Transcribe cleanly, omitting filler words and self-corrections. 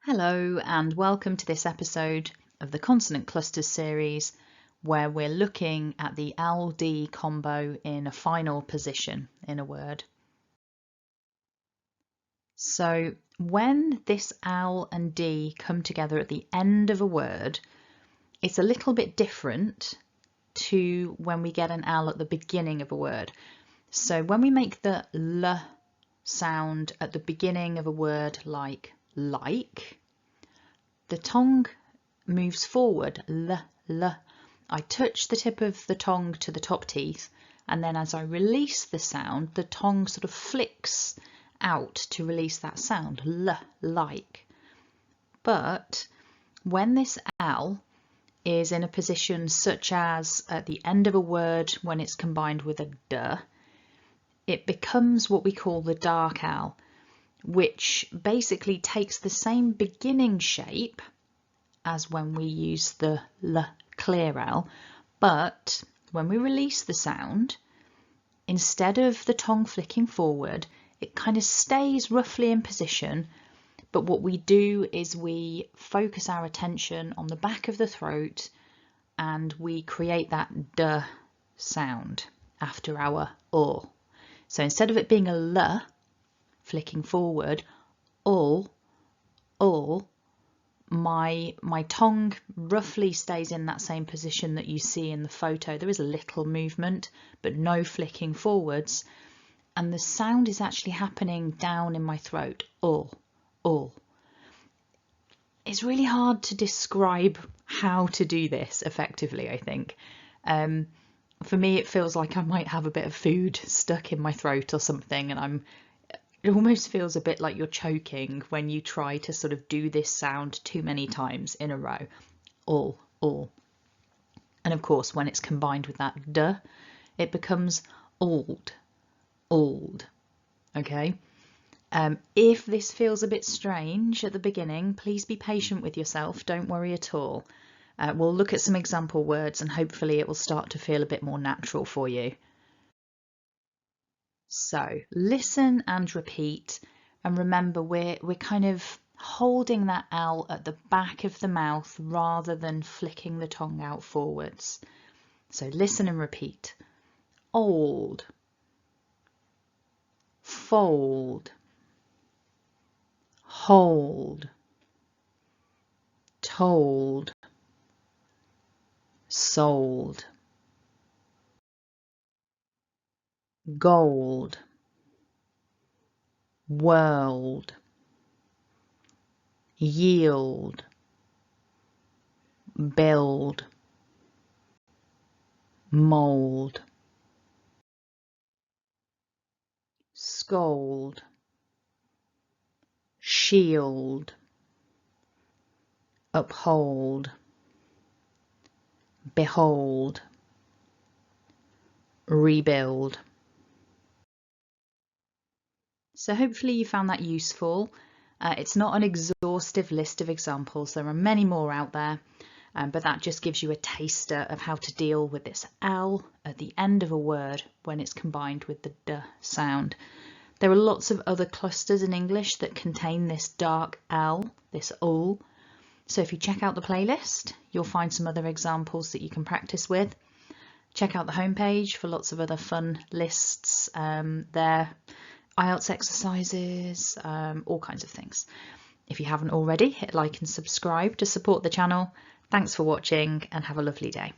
Hello and welcome to this episode of the Consonant Clusters series where we're looking at the L-D combo in a final position in a word. So when this L and D come together at the end of a word, it's a little bit different to when we get an L at the beginning of a word. So when we make the L sound at the beginning of a word like, the tongue moves forward, l. I touch the tip of the tongue to the top teeth, and then as I release the sound, the tongue sort of flicks out to release that sound, l, like. But when this L is in a position such as at the end of a word when it's combined with a d, it becomes what we call the dark L, which basically takes the same beginning shape as when we use the l clear L, but when we release the sound, instead of the tongue flicking forward, it kind of stays roughly in position, but what we do is we focus our attention on the back of the throat and we create that d sound after our ul. So instead of it being a l flicking forward, ul, my tongue roughly stays in that same position that you see in the photo. There is a little movement, but no flicking forwards. And the sound is actually happening down in my throat, ul. It's really hard to describe how to do this effectively, I think. For me, it feels like I might have a bit of food stuck in my throat or something, and it almost feels a bit like you're choking when you try to sort of do this sound too many times in a row. Ul. And of course, when it's combined with that d, it becomes old. Okay. If this feels a bit strange at the beginning, please be patient with yourself. Don't worry at all. We'll look at some example words and hopefully it will start to feel a bit more natural for you. So listen and repeat, and remember we're kind of holding that L at the back of the mouth rather than flicking the tongue out forwards. So listen and repeat. Old, fold, hold, told, sold, gold, world, yield, build, mold, scold, shield, uphold, behold, rebuild. So hopefully you found that useful. It's not an exhaustive list of examples. There are many more out there, but that just gives you a taster of how to deal with this L at the end of a word when it's combined with the d sound. There are lots of other clusters in English that contain this dark L, this ul. So if you check out the playlist, you'll find some other examples that you can practice with. Check out the homepage for lots of other fun lists there. IELTS exercises, all kinds of things. If you haven't already, hit like and subscribe to support the channel. Thanks for watching and have a lovely day.